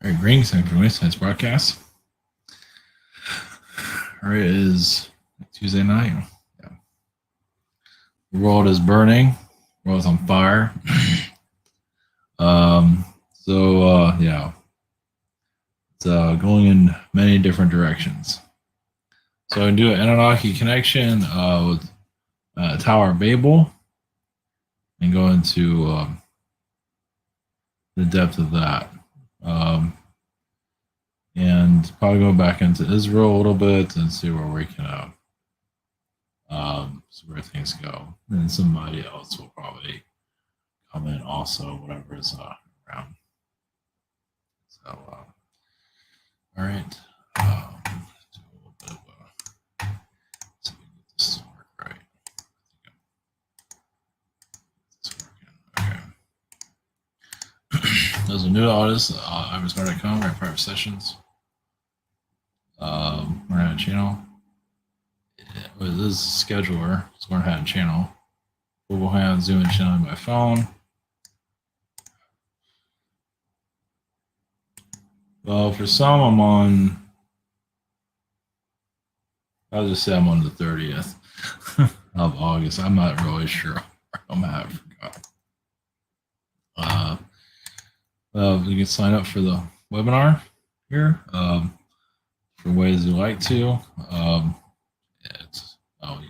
All right, greetings and joining tonight's broadcast. All right, it is Tuesday night. Yeah. The world is burning. The world is on fire. Yeah, it's going in many different directions. So I can do an Anunnaki connection with Tower of Babel and go into the depth of that. And probably go back into Israel a little bit and see where we can see where things go. And somebody else will probably come in also, whatever is around. So, all right. Do a little bit of see if we can get this to work right. Okay. Those are new artists. IVSmart.com, right? Private sessions. We're gonna have a channel. Well, this is a scheduler, so we're gonna have a channel. Google Hands, Zoom, and channeling by phone. Well, for some, I'm on. I'll just say I'm on the 30th of August. I'm not really sure. I'm at. I forgot. You can sign up for the webinar here for ways you like to. You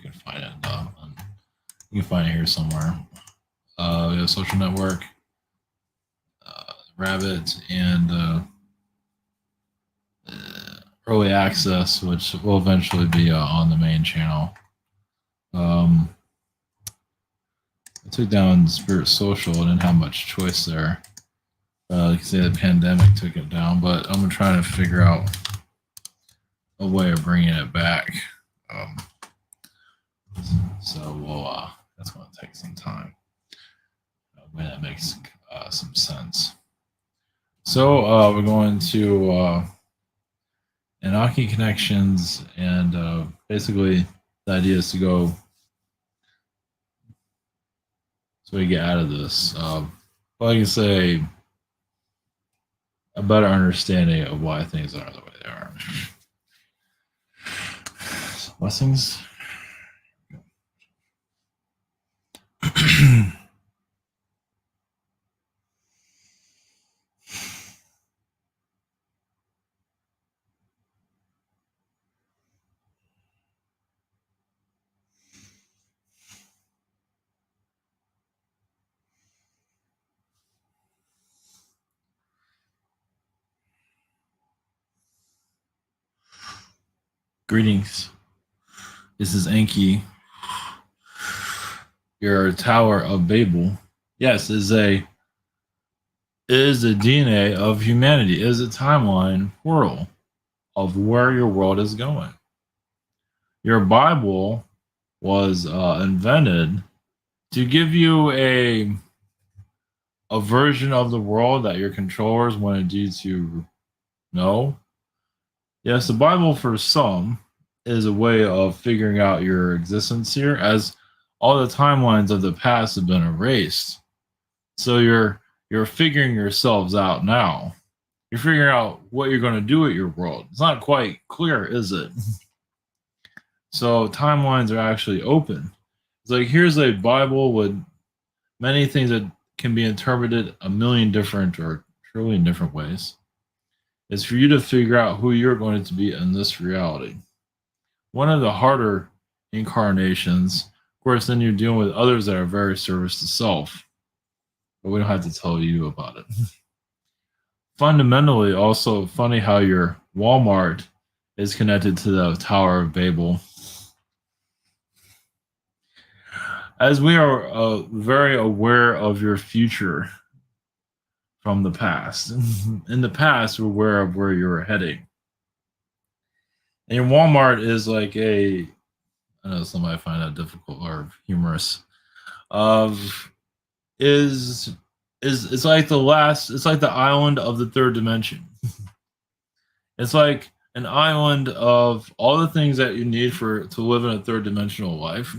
can find it. You can find it here somewhere. We have social network, Rabbit, and early access, which will eventually be on the main channel. I took down Spirit Social. I didn't have much choice there. Like I say, the pandemic took it down, but I'm trying to figure out a way of bringing it back. So that's going to take some time. When that makes some sense. So we're going to Anunnaki connections, and basically the idea is to go so we get out of this. Well, I can say a better understanding of why things are the way they are. So blessings. Greetings. This is Enki. Your Tower of Babel. Yes, is the DNA of humanity. It is a timeline portal of where your world is going. Your Bible was invented to give you a version of the world that your controllers wanted you to know. Yes, the Bible for some is a way of figuring out your existence here, as all the timelines of the past have been erased. So you're figuring yourselves out now. You're figuring out what you're going to do with your world. It's not quite clear, is it? So timelines are actually open. It's like, here's a Bible with many things that can be interpreted a million different or trillion different ways. It's for you to figure out who you're going to be in this reality. One of the harder incarnations, of course, then you're dealing with others that are very service to self. But we don't have to tell you about it. Fundamentally, also funny how your Walmart is connected to the Tower of Babel. As we are very aware of your future from the past. In the past, we're aware of where you're heading. And your Walmart is like I know some might find that difficult or humorous. It's like the island of the third dimension. It's like an island of all the things that you need to live in a third dimensional life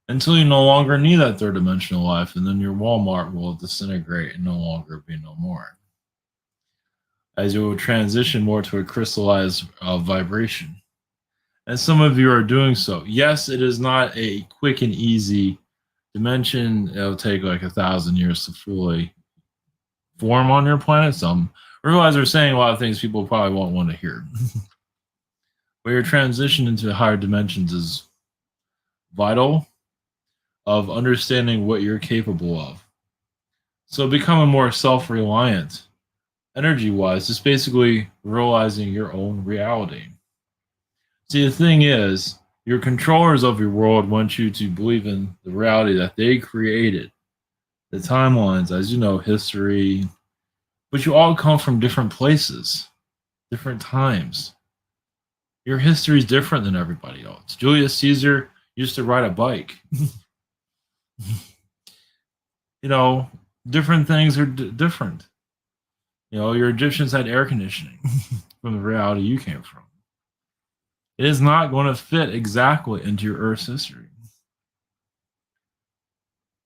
until you no longer need that third dimensional life, and then your Walmart will disintegrate and no longer be no more. as you will transition more to a crystallized vibration. And some of you are doing so. Yes, it is not a quick and easy dimension. It'll take like 1,000 years to fully form on your planet. Some realize they're saying a lot of things people probably won't want to hear. But your transition into higher dimensions is vital of understanding what you're capable of. So becoming more self-reliant, energy-wise, is basically realizing your own reality. See, the thing is, your controllers of your world want you to believe in the reality that they created. The timelines, as you know, history, but you all come from different places, different times. Your history is different than everybody else. Julius Caesar used to ride a bike. You know, different things are different. You know, your Egyptians had air conditioning from the reality you came from. It is not going to fit exactly into your Earth's history.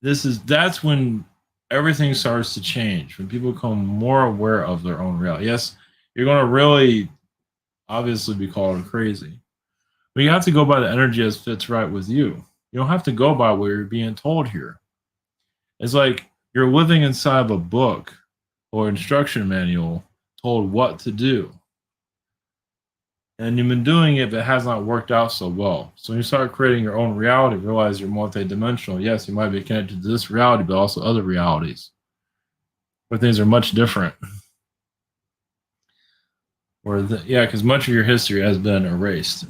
That's when everything starts to change, when people become more aware of their own reality. Yes, you're going to really obviously be called crazy, but you have to go by the energy as fits right with you. You don't have to go by what you're being told here. It's like you're living inside of a book or instruction manual told what to do. And you've been doing it, but it has not worked out so well. So when you start creating your own reality, realize you're multidimensional. Yes, you might be connected to this reality, but also other realities where things are much different. Because much of your history has been erased.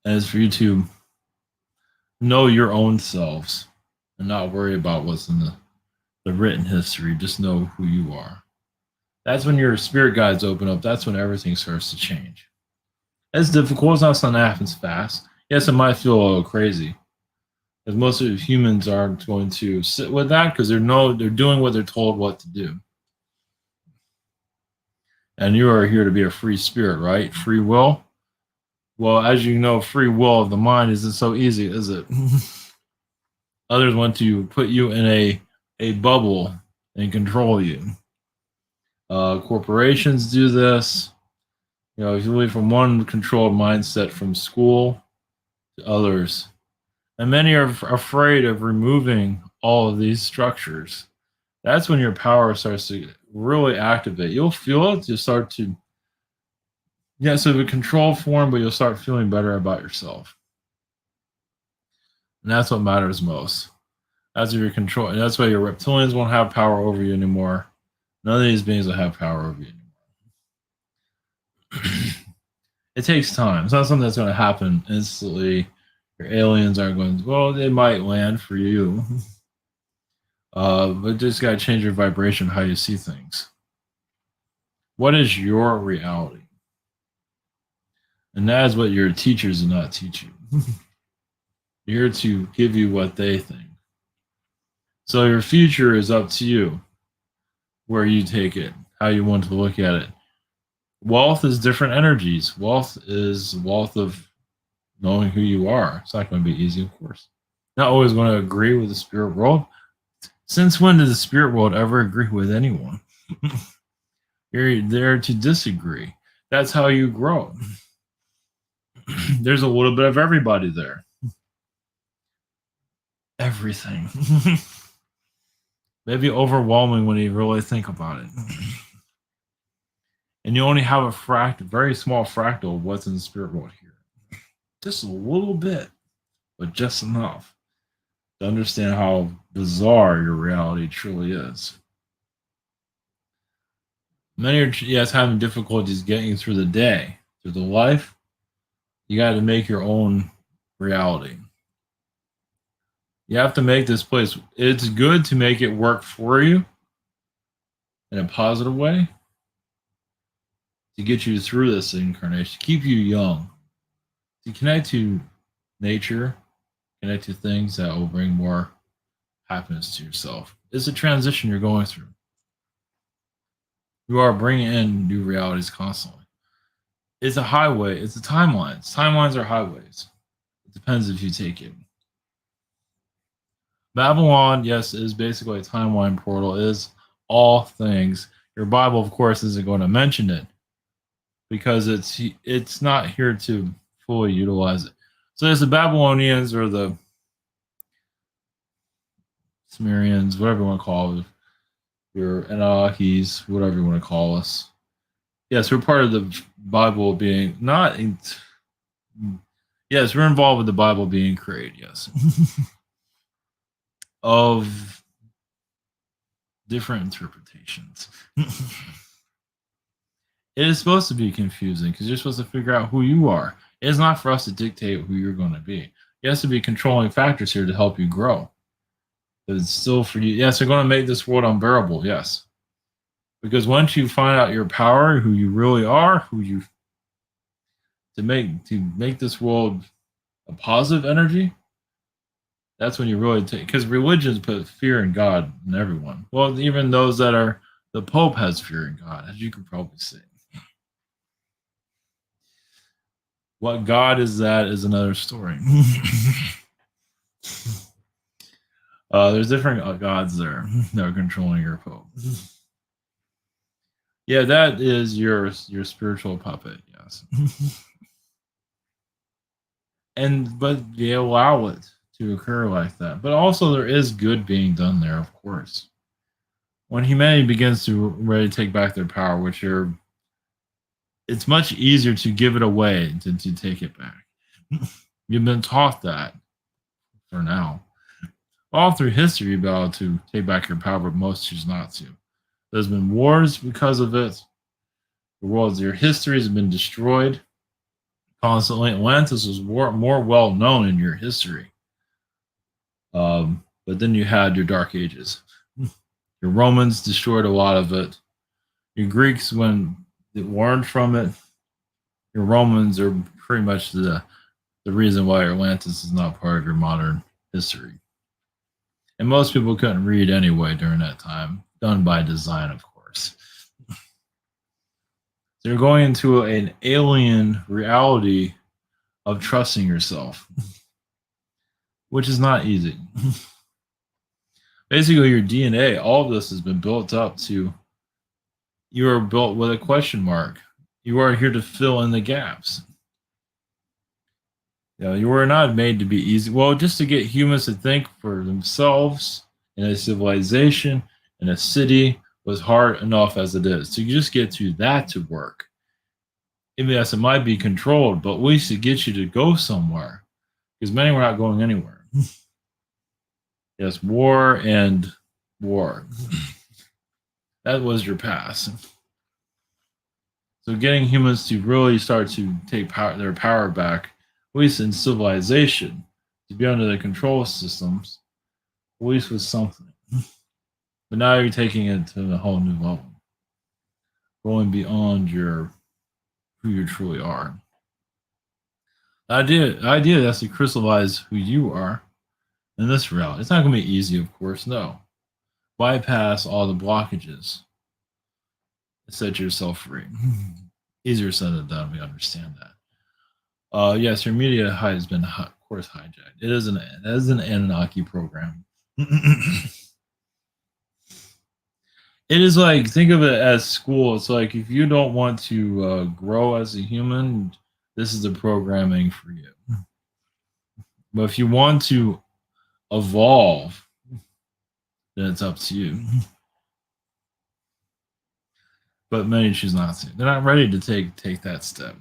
And it's for you to know your own selves and not worry about what's in the written history. Just know who you are. That's when your spirit guides open up. That's when everything starts to change. It's difficult. It's not something that happens fast. Yes, it might feel a little crazy, because most of humans aren't going to sit with that because they're doing what they're told what to do. And you are here to be a free spirit, right? Free will. Well, as you know, free will of the mind isn't so easy, is it? Others want to put you in a bubble and control you. Corporations do this. You know, if you leave from one controlled mindset from school to others, and many are afraid of removing all of these structures. That's when your power starts to really activate. You'll feel it. You'll start to, so the control form, but you'll start feeling better about yourself. And that's what matters most. That's your control. And that's why your reptilians won't have power over you anymore. None of these beings will have power over you anymore. It takes time. It's not something that's going to happen instantly. Your aliens aren't going, well, they might land for you. But just got to change your vibration, how you see things. What is your reality? And that is what your teachers do not teach you. They're here to give you what they think. So your future is up to you, where you take it, how you want to look at it. Wealth is different energies. Wealth is wealth of knowing who you are. It's not going to be easy, of course. Not always going to agree with the spirit world. Since when did the spirit world ever agree with anyone? You're there to disagree. That's how you grow. There's a little bit of everybody there. Everything. Maybe overwhelming when you really think about it. And you only have a very small fractal of what's in the spirit world here. Just a little bit, but just enough to understand how bizarre your reality truly is. Many are having difficulties getting through the day, through the life. You got to make your own reality. You have to make this place. It's good to make it work for you in a positive way to get you through this incarnation, to keep you young, to connect to nature, connect to things that will bring more happiness to yourself. It's a transition you're going through. You are bringing in new realities constantly. It's a highway. It's a timeline. Timelines are highways. It depends if you take it. Babylon, yes, is basically a timeline portal. It is all things. Your Bible, of course, isn't going to mention it because it's not here to fully utilize it. So there's the Babylonians or the Sumerians, whatever you want to call it, your Anunnakis, whatever you want to call us. Yes, we're part of the Bible being not. Yes, we're involved with the Bible being created. Yes, of different interpretations. It is supposed to be confusing because you're supposed to figure out who you are. It's not for us to dictate who you're going to be. It has to be controlling factors here to help you grow. But it's still for you. Yes, they're going to make this world unbearable. Yes. Because once you find out your power, who you really are, who you to make this world a positive energy, that's when you really take, because religions put fear in God in everyone. Well, even those that are the Pope has fear in God, as you could probably see. What God is that is another story. There's different gods there that are controlling your Pope. Yeah, that is your spiritual puppet, yes. But they allow it to occur like that. But also there is good being done there, of course. When humanity begins to ready to take back their power, it's much easier to give it away than to take it back. You've been taught that for now. All through history, you've been able to take back your power, but most choose not to. There's been wars because of it. Your history has been destroyed constantly. Atlantis was more well known in your history. But then you had your Dark Ages. Your Romans destroyed a lot of it. Your Greeks, when they learned from it, your Romans are pretty much the reason why Atlantis is not part of your modern history. And most people couldn't read anyway during that time, done by design, of course. So you're going into an alien reality of trusting yourself, which is not easy. Basically, your DNA, all of this has been built up to, you are built with a question mark. You are here to fill in the gaps. You were not made to be easy. Well, just to get humans to think for themselves in a civilization, in a city, was hard enough as it is. So you just get to that to work. Even yes, it might be controlled, but at least it gets you to go somewhere. Because many were not going anywhere. Yes, war and war. That was your past. So getting humans to really start to take their power back, at least in civilization, to be under the control systems, at least was something. But now you're taking it to a whole new level, going beyond who you truly are. The idea that's to crystallize who you are in this reality. It's not going to be easy, of course, no. Bypass all the blockages. Set yourself free. Easier said than done, we understand that. Yes, your media has been, of course, hijacked. It is an Anunnaki program. It is like, think of it as school. It's like if you don't want to grow as a human, this is the programming for you. But if you want to evolve, then it's up to you. But many choose not to. They're not ready to take that step.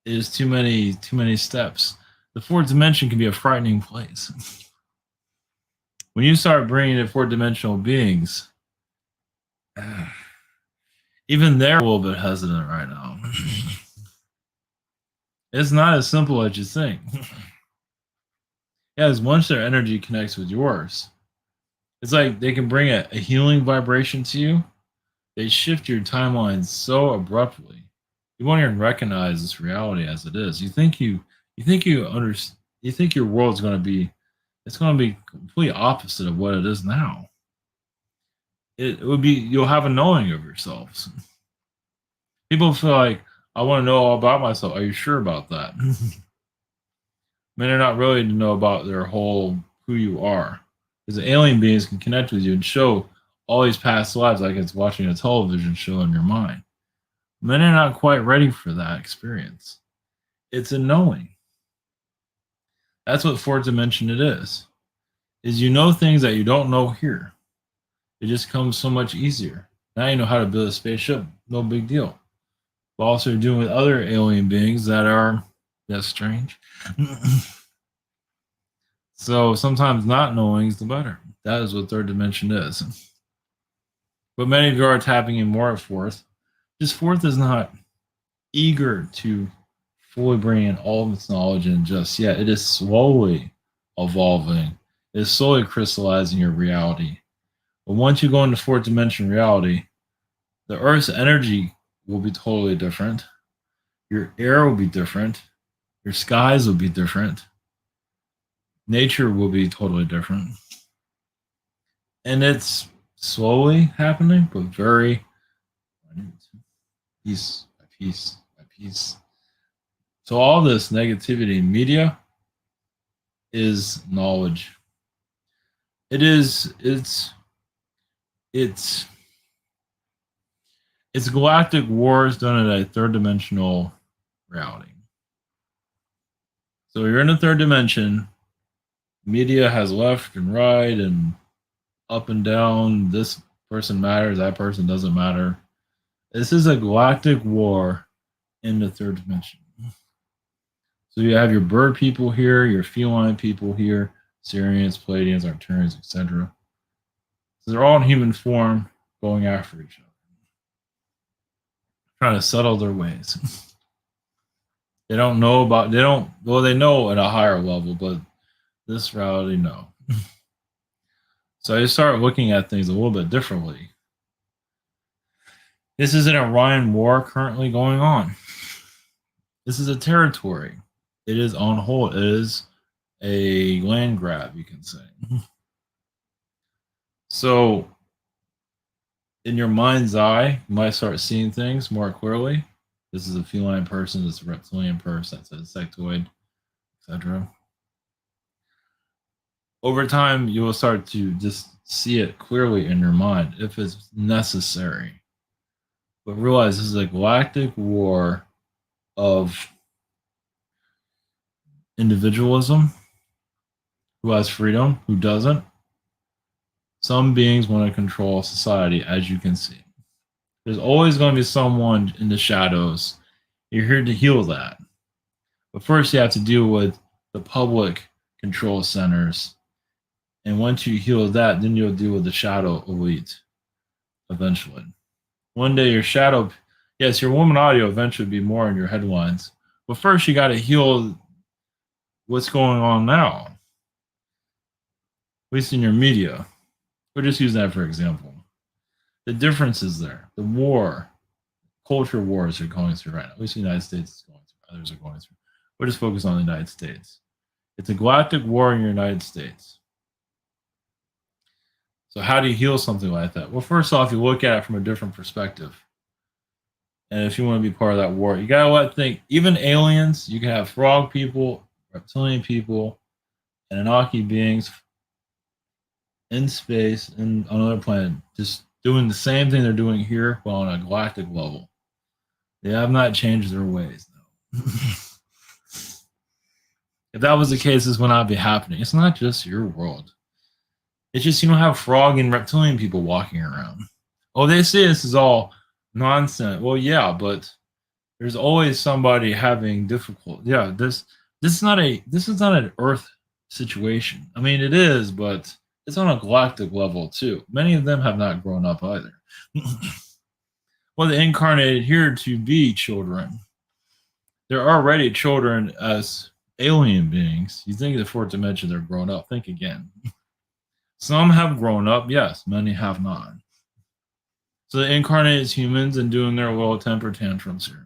It is too many steps. The fourth dimension can be a frightening place. When you start bringing in fourth-dimensional beings, even they're a little bit hesitant right now. It's not as simple as you think. Yes, once their energy connects with yours, it's like they can bring a healing vibration to you. They shift your timeline so abruptly. You won't even recognize this reality as it is. You think your world's going to be, it's going to be completely opposite of what it is now. It would be, you'll have a knowing of yourselves. People feel like, I want to know all about myself. Are you sure about that? I mean, they're not really to know about their whole who you are. Because the alien beings can connect with you and show all these past lives like it's watching a television show in your mind. Men are not quite ready for that experience. It's a knowing. That's what fourth dimension it is. Is you know things that you don't know here. It just comes so much easier. Now you know how to build a spaceship, no big deal. But also you're dealing with other alien beings that are that's strange. So sometimes not knowing is the better. That is what third dimension is. But many of you are tapping in more at fourth. Just fourth is not eager to fully bring in all of its knowledge in just yet. It is slowly evolving. It is slowly crystallizing your reality. But once you go into fourth dimension reality, the Earth's energy will be totally different. Your air will be different. Your skies will be different. Nature will be totally different. And it's slowly happening, but very piece by piece by piece. So all this negativity in media is knowledge. It's galactic wars done in a third dimensional reality. So you're in a third dimension. Media has left and right and up and down. This person matters, that person doesn't matter. This is a galactic war in the third dimension. So you have your bird people here, your feline people here, Syrians, Palladians, Arcturians, etc. So they're all in human form going after each other, trying to settle their ways. They don't know about, they know at a higher level, but this reality, no. So you start looking at things a little bit differently. This is an Orion war currently going on. This is a territory. It is on hold. It is a land grab, you can say. So in your mind's eye, you might start seeing things more clearly. This is a feline person, this is a reptilian person, that's a insectoid, etc. Over time, you will start to just see it clearly in your mind if it's necessary. But realize this is a galactic war of individualism, who has freedom, who doesn't. Some beings want to control society, as you can see. There's always going to be someone in the shadows. You're here to heal that. But first, you have to deal with the public control centers. And once you heal that, then you'll deal with the shadow elite eventually. One day, your shadow, yes, your woman audio eventually will be more in your headlines. But first, you got to heal what's going on now, at least in your media. We're just using that for example. The difference is there. The war, culture wars are going through right now. At least the United States is going through. Others are going through. We're just focused on the United States. It's a galactic war in the United States. So how do you heal something like that? Well, first off, you look at it from a different perspective. And if you want to be part of that war, you gotta let think. Even aliens, you can have frog people, reptilian people, and Anunnaki beings in space and on another planet, just doing the same thing they're doing here, but on a galactic level. They have not changed their ways, though. If that was the case, this would not be happening. It's not just your world. It's just you don't have frog and reptilian people walking around. Oh, they say this is all nonsense. Well, yeah, but there's always somebody having difficulty. Yeah, this is not an Earth situation. I mean, it is, but it's on a galactic level too. Many of them have not grown up either. Well, they incarnated here to be children. They're already children as alien beings. You think the fourth dimension, they're grown up. Think again. Some have grown up, yes, many have not. So they incarnate as humans and doing their little temper tantrums here.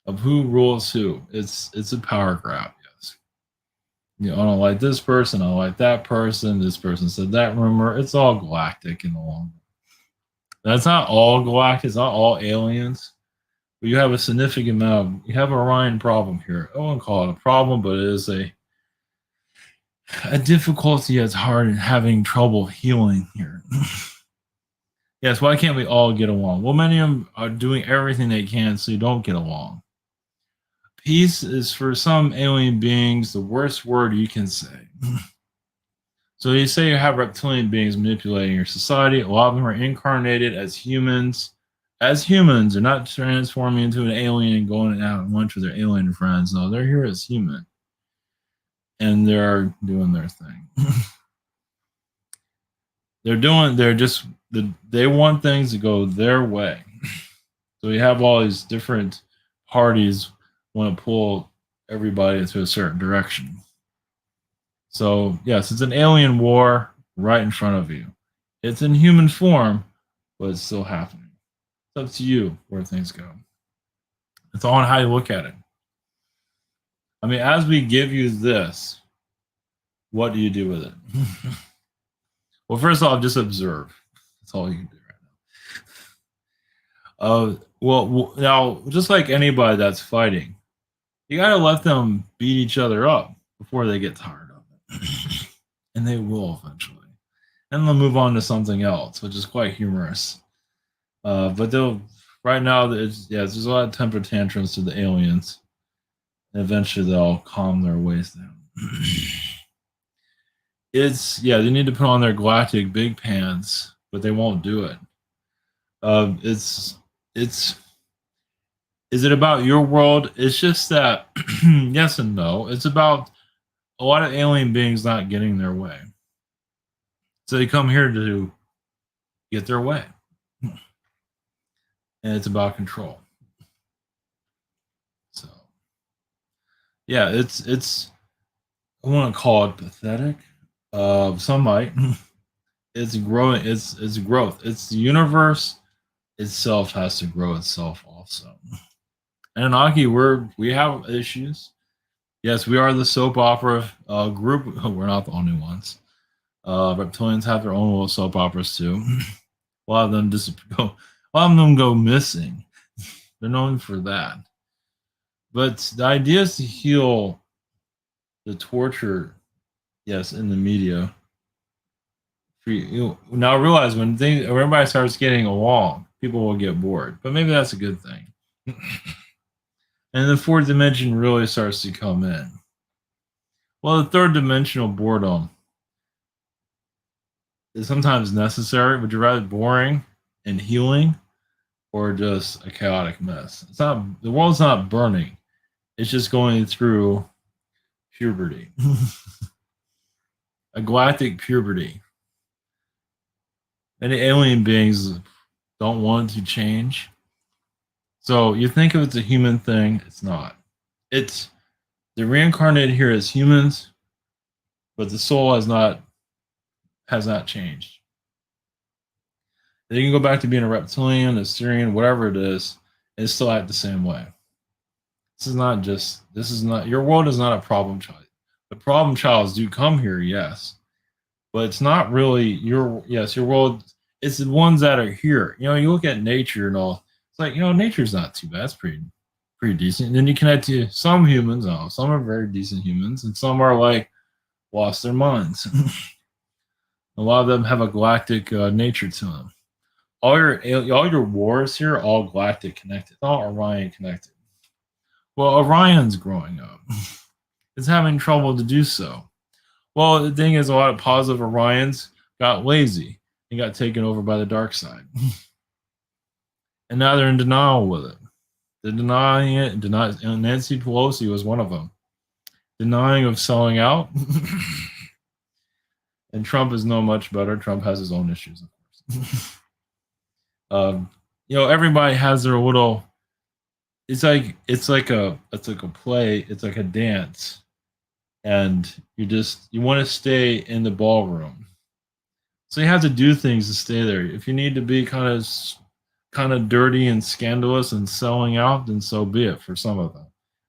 Of who rules who. It's a power grab, yes. You know, I don't like this person, I don't like that person, this person said that rumor. It's all galactic in the long run. That's not all galactic, it's not all aliens. But you have a significant amount you have a Orion problem here. I wouldn't call it a problem, but it is a difficulty that's hard in having trouble healing here. Yes, why can't we all get along? Well, many of them are doing everything they can so you don't get along. Peace is for some alien beings the worst word you can say. So you say you have reptilian beings manipulating your society. A lot of them are incarnated as humans. As humans, they're not transforming into an alien and going out and lunch with their alien friends. No, they're here as human, and they're doing their thing. They want things to go their way. So you have all these different parties want to pull everybody into a certain direction. So yes, it's an alien war right in front of you. It's in human form, but it's still happening. It's up to you where things go. It's all on how you look at it. I mean, as we give you this, what do you do with it? Well, first off, just observe. That's all you can do right now. Well, now, just like anybody that's fighting, you got to let them beat each other up before they get tired of it. And they will eventually. And they'll move on to something else, which is quite humorous. But they'll, right now, there's a lot of temper tantrums to the aliens. And eventually they'll calm their ways down. They need to put on their galactic big pants, but they won't do it. It's Is it about your world? It's just that yes and no. It's about a lot of alien beings not getting their way. So they come here to get their way. And it's about control. So yeah, it's I want to call it pathetic. Some might. It's growing. It's growth. It's the universe itself has to grow itself also. And Anunnaki, we have issues. Yes, we are the soap opera group. We're not the only ones. Reptilians have their own little soap operas too. A lot of them a lot of them go missing. They're known for that. But the idea is to heal the torture, yes, in the media. Now realize when everybody starts getting along, people will get bored. But maybe that's a good thing. And the fourth dimension really starts to come in. Well, the third dimensional boredom is sometimes necessary. Would you rather boring and healing or just a chaotic mess? It's not the world's not burning. It's just going through puberty. A galactic puberty. And the alien beings don't want to change. So you think if it's a human thing, it's not. They're reincarnated here as humans, but the soul has not changed. They can go back to being a reptilian, a Syrian, whatever it is, and still act the same way. This is not your world is not a problem child. The problem childs do come here, yes. But it's not really your world. It's the ones that are here. You look at nature and all. It's like, nature's not too bad. It's pretty decent. And then you connect to some humans. Oh, some are very decent humans, and some are like lost their minds. A lot of them have a galactic nature to them. All your wars here are all galactic connected, all Orion connected. Well, Orion's growing up. It's having trouble to do so. Well, the thing is, a lot of positive Orions got lazy and got taken over by the dark side. And now they're in denial with it. They're denying it. And Nancy Pelosi was one of them. Denying of selling out. And Trump is no much better. Trump has his own issues, of course. Everybody has their little. It's like a play. It's like a dance, and you want to stay in the ballroom. So you have to do things to stay there. If you need to be kind of dirty and scandalous and selling out, then so be it. For some of them,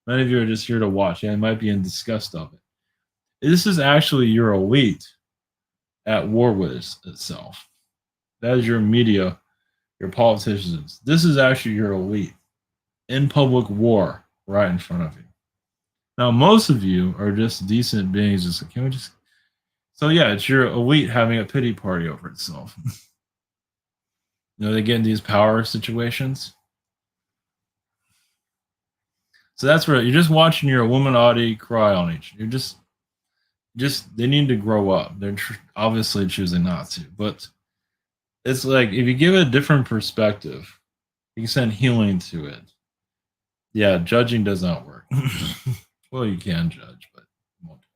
many of you are just here to watch. And might be in disgust of it. This is actually your elite at war with itself. That is your media, your politicians. This is actually your elite in public war right in front of you. Now, most of you are just decent beings. So yeah, it's your elite having a pity party over itself. They get in these power situations. So that's where you're just watching your Illuminati cry on each. You're just they need to grow up. They're obviously choosing not to, but it's like if you give it a different perspective, you can send healing to it. Yeah, judging does not work. Well, you can judge, but it won't do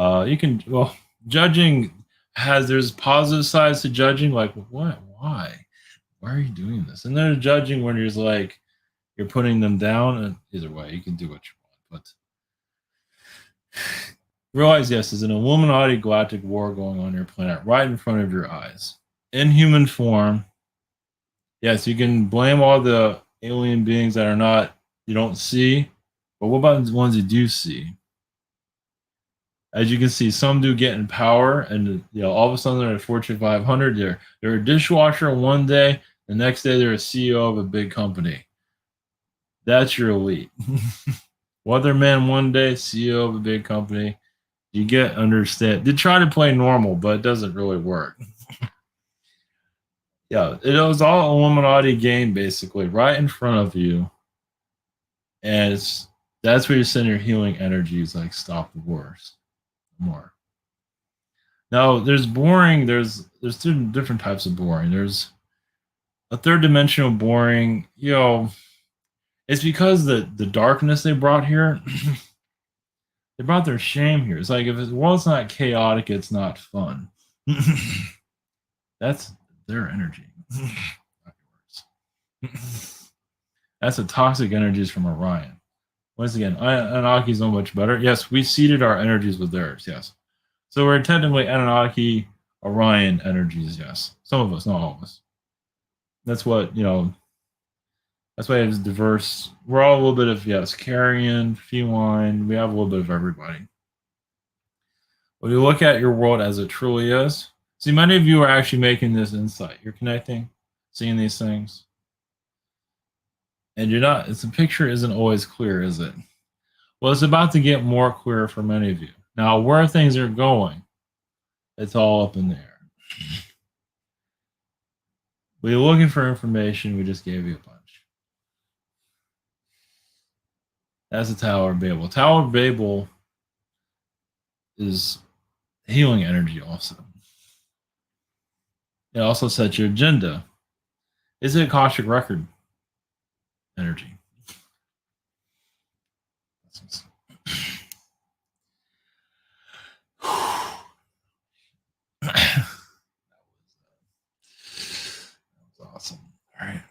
any good. You can judging there's positive sides to judging. Like what? Why are you doing this? And then judging when you're just like you're putting them down. And either way, you can do what you want, but realize yes, there's an Illuminati galactic war going on your planet right in front of your eyes in human form. Yes, you can blame all the alien beings that are not you don't see, but what about the ones you do see? As you can see, some do get in power, and all of a sudden they're at Fortune 500. They're a dishwasher one day, the next day they're a CEO of a big company. That's your elite. Weatherman one day, CEO of a big company. You get understand. They try to play normal, but it doesn't really work. Yeah, it was all Illuminati game basically, right in front of you, and that's where you send your healing energies, like stop the wars more. Now, there's boring. There's two different types of boring. There's a third dimensional boring. It's because the darkness they brought here. They brought their shame here. It's like if the world's not chaotic, it's not fun. That's their energy. That's the toxic energies from Orion. Once again, Anunnaki's not much better. Yes, we seeded our energies with theirs. Yes. So we're technically Anunnaki, Orion energies. Yes. Some of us, not all of us. That's what, that's why it's diverse. We're all a little bit of, yes, carrion, feline. We have a little bit of everybody. When you look at your world as it truly is, see, many of you are actually making this insight. You're connecting, seeing these things. And you're not, the picture isn't always clear, is it? Well, it's about to get more clear for many of you. Now, where things are going, it's all up in the air. When you're looking for information, we just gave you a bunch. That's the Tower of Babel. Tower of Babel is healing energy also. It also sets your agenda. Is it Akashic record energy? That was awesome. All right.